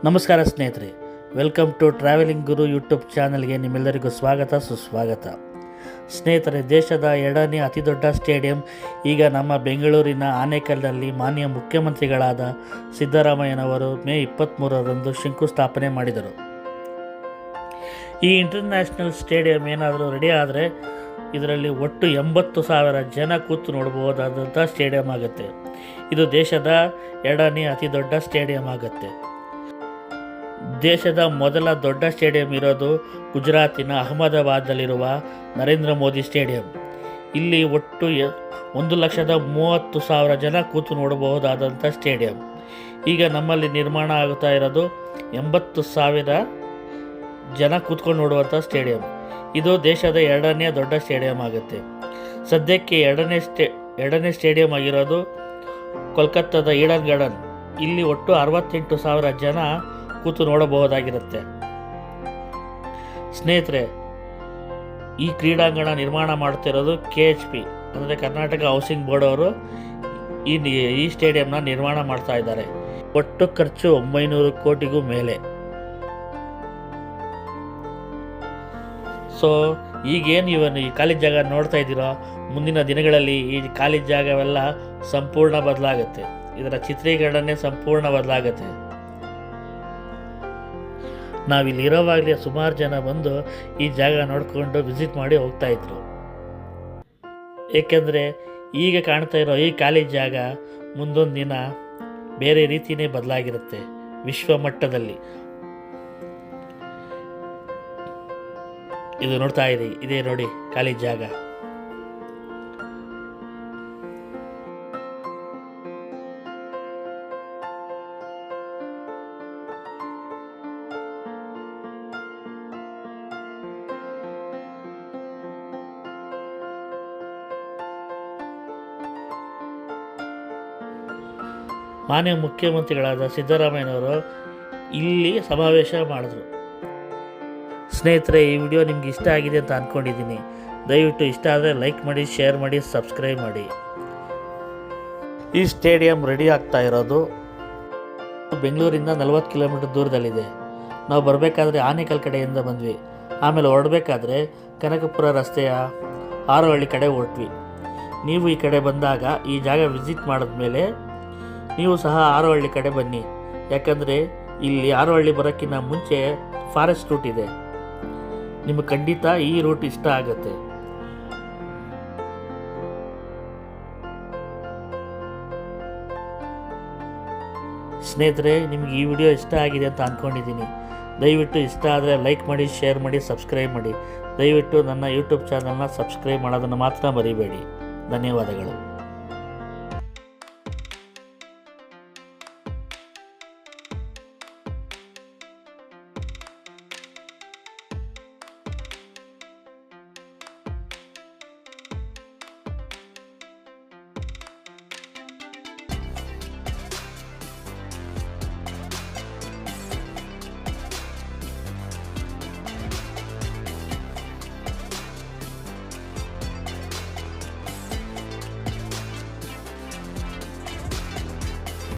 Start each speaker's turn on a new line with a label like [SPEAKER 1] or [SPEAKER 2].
[SPEAKER 1] ನಮಸ್ಕಾರ ಸ್ನೇಹಿತರೆ, welcome to travelling Guru YouTube ಚಾನಲ್ಗೆ ನಿಮ್ಮೆಲ್ಲರಿಗೂ ಸ್ವಾಗತ ಸುಸ್ವಾಗತ. ಸ್ನೇಹಿತರೆ, ದೇಶದ ಎರಡನೇ ಅತಿ ದೊಡ್ಡ ಸ್ಟೇಡಿಯಂ ಈಗ ನಮ್ಮ ಬೆಂಗಳೂರಿನ ಆನೇಕಲ್ನಲ್ಲಿ ಮಾನ್ಯ ಮುಖ್ಯಮಂತ್ರಿಗಳಾದ ಸಿದ್ದರಾಮಯ್ಯನವರು ಮೇ 23ರಂದು ಶಂಕುಸ್ಥಾಪನೆ ಮಾಡಿದರು. ಈ ಇಂಟರ್ನ್ಯಾಷನಲ್ ಸ್ಟೇಡಿಯಂ ಏನಾದರೂ ರೆಡಿ ಆದರೆ ಇದರಲ್ಲಿ ಒಟ್ಟು 80,000 ಜನ ಕೂತು ನೋಡಬಹುದಾದಂಥ ಸ್ಟೇಡಿಯಂ ಆಗುತ್ತೆ. ಇದು ದೇಶದ ಎರಡನೇ ಅತಿ ದೊಡ್ಡ ಸ್ಟೇಡಿಯಂ ಆಗುತ್ತೆ. ದೇಶದ ಮೊದಲ ದೊಡ್ಡ ಸ್ಟೇಡಿಯಂ ಇರೋದು ಗುಜರಾತಿನ ಅಹಮದಾಬಾದಲ್ಲಿರುವ ನರೇಂದ್ರ ಮೋದಿ ಸ್ಟೇಡಿಯಂ. ಇಲ್ಲಿ ಒಟ್ಟು 1,30,000 ಜನ ಕೂತು ನೋಡಬಹುದಾದಂಥ ಸ್ಟೇಡಿಯಂ. ಈಗ ನಮ್ಮಲ್ಲಿ ನಿರ್ಮಾಣ ಆಗುತ್ತಾ ಇರೋದು 80,000 ಜನ ಕೂತ್ಕೊಂಡು ನೋಡುವಂಥ ಸ್ಟೇಡಿಯಂ. ಇದು ದೇಶದ ಎರಡನೇ ದೊಡ್ಡ ಸ್ಟೇಡಿಯಂ ಆಗುತ್ತೆ. ಸದ್ಯಕ್ಕೆ ಎರಡನೇ ಸ್ಟೇಡಿಯಂ ಆಗಿರೋದು ಕೋಲ್ಕತ್ತಾದ ಈಡನ್ ಗಾರ್ಡನ್. ಇಲ್ಲಿ ಒಟ್ಟು 68,000 ಜನ ಕೂತು ನೋಡಬಹುದಾಗಿರುತ್ತೆ. ಸ್ನೇಹಿತರೆ, ಈ ಕ್ರೀಡಾಂಗಣ ನಿರ್ಮಾಣ ಮಾಡ್ತಿರೋದು KHP ಅಂದರೆ ಕರ್ನಾಟಕ ಹೌಸಿಂಗ್ ಬೋರ್ಡ್ ಅವರು ಈ ಸ್ಟೇಡಿಯಂನ ನಿರ್ಮಾಣ ಮಾಡ್ತಾ ಇದ್ದಾರೆ. ಒಟ್ಟು ಖರ್ಚು 900 ಕೋಟಿಗೂ ಮೇಲೆ. ಸೊ ಈಗೇನು ಈ ಖಾಲಿ ಜಾಗ ನೋಡ್ತಾ ಇದ್ದೀರೋ, ಮುಂದಿನ ದಿನಗಳಲ್ಲಿ ಈ ಖಾಲಿ ಜಾಗವೆಲ್ಲ ಸಂಪೂರ್ಣ ಬದಲಾಗುತ್ತೆ. ಇದರ ಚಿತ್ರೀಕರಣನೇ ಸಂಪೂರ್ಣ ಬದಲಾಗುತ್ತೆ. ನಾವಿಲ್ಲಿ ಇರೋವಾಗಲೇ ಸುಮಾರು ಜನ ಬಂದು ಈ ಜಾಗ ನೋಡಿಕೊಂಡು ವಿಸಿಟ್ ಮಾಡಿ ಹೋಗ್ತಾ ಇದ್ರು. ಏಕೆಂದರೆ ಈಗ ಕಾಣ್ತಾ ಇರೋ ಈ ಖಾಲಿ ಜಾಗ ಮುಂದೊಂದು ದಿನ ಬೇರೆ ರೀತಿಯೇ ಬದಲಾಗಿರುತ್ತೆ ವಿಶ್ವ ಮಟ್ಟದಲ್ಲಿ. ಇದು ನೋಡ್ತಾ ಇರಿ, ಇದೇ ನೋಡಿ ಖಾಲಿ ಜಾಗ. ಮಾನ್ಯ ಮುಖ್ಯಮಂತ್ರಿಗಳಾದ ಸಿದ್ದರಾಮಯ್ಯನವರು ಇಲ್ಲಿ ಸಮಾವೇಶ ಮಾಡಿದ್ರು. ಸ್ನೇಹಿತರೆ, ಈ ವಿಡಿಯೋ ನಿಮ್ಗೆ ಇಷ್ಟ ಆಗಿದೆ ಅಂತ ಅಂದ್ಕೊಂಡಿದ್ದೀನಿ. ದಯವಿಟ್ಟು ಇಷ್ಟ ಆದರೆ ಲೈಕ್ ಮಾಡಿ, ಶೇರ್ ಮಾಡಿ, ಸಬ್ಸ್ಕ್ರೈಬ್ ಮಾಡಿ. ಈ ಸ್ಟೇಡಿಯಂ ರೆಡಿ ಆಗ್ತಾ ಇರೋದು ಬೆಂಗಳೂರಿಂದ 40 ಕಿಲೋಮೀಟರ್ ದೂರದಲ್ಲಿದೆ. ನಾವು ಬರಬೇಕಾದ್ರೆ ಆನೇಕಲ್ ಕಡೆಯಿಂದ ಬಂದ್ವಿ. ಆಮೇಲೆ ಹೊರಡಬೇಕಾದ್ರೆ ಕನಕಪುರ ರಸ್ತೆಯ ಹಾರೋಹಳ್ಳಿ ಕಡೆ ಹೊರಟ್ವಿ. ನೀವು ಈ ಕಡೆ ಬಂದಾಗ ಈ ಜಾಗ ವಿಸಿಟ್ ಮಾಡಿದ್ಮೇಲೆ ನೀವು ಸಹ ಹಾರೋಹಳ್ಳಿ ಕಡೆ ಬನ್ನಿ. ಯಾಕಂದರೆ ಇಲ್ಲಿ ಹಾರೋಹಳ್ಳಿ ಬರೋಕ್ಕಿಂತ ಮುಂಚೆ ಫಾರೆಸ್ಟ್ ರೂಟ್ ಇದೆ. ನಿಮಗೆ ಖಂಡಿತ ಈ ರೂಟ್ ಇಷ್ಟ ಆಗುತ್ತೆ. ಸ್ನೇಹಿತರೆ, ನಿಮಗೆ ಈ ವಿಡಿಯೋ ಇಷ್ಟ ಆಗಿದೆ ಅಂತ ಅಂದ್ಕೊಂಡಿದ್ದೀನಿ. ದಯವಿಟ್ಟು ಇಷ್ಟ ಆದರೆ ಲೈಕ್ ಮಾಡಿ, ಶೇರ್ ಮಾಡಿ, ಸಬ್ಸ್ಕ್ರೈಬ್ ಮಾಡಿ. ದಯವಿಟ್ಟು ನನ್ನ ಯೂಟ್ಯೂಬ್ ಚಾನಲ್ನ ಸಬ್ಸ್ಕ್ರೈಬ್ ಮಾಡೋದನ್ನು ಮಾತ್ರ ಮರಿಬೇಡಿ. ಧನ್ಯವಾದಗಳು.